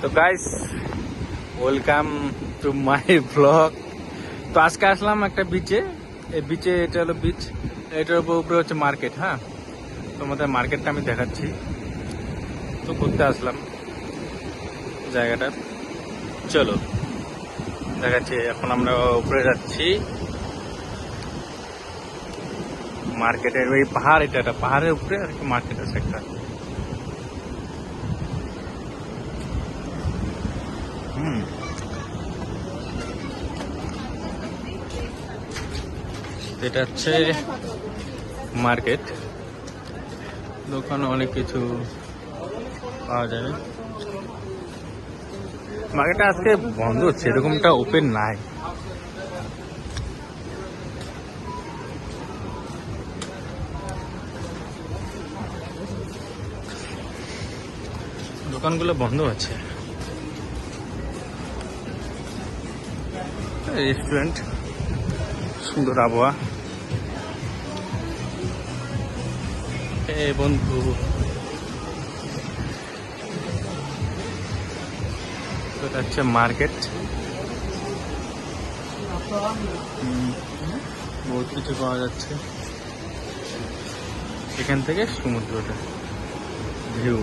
তো guys, welcome to my blog. তো আজকে আসলাম একটা বিচে। এই বিচে, এটা হলো বিচ, এটার উপরে হচ্ছে মার্কেট। হ্যাঁ, তোমাদের মার্কেটটা আমি দেখাচ্ছি। তো ঘুরতে আসলাম জায়গাটা, চলো দেখাচ্ছি। এখন আমরা উপরে যাচ্ছি মার্কেটের ওই পাহাড়, এটা একটা পাহাড়ের উপরে আর কি মার্কেট আছে একটা। এটা হচ্ছে মার্কেট, দোকানে অনেক কিছু পাওয়া যাবে। মার্কেটটা আজকে বন্ধ হচ্ছে, এরকমটা ওপেন নাই। দোকানগুলো বন্ধ আছে। রেস্টুরেন্ট, সুন্দর আবহাওয়া। বন্ধু, এটা হচ্ছে মার্কেট। বহুত কিছু পাওয়া যাচ্ছে এখান থেকে। সমুদ্রটা ভিউ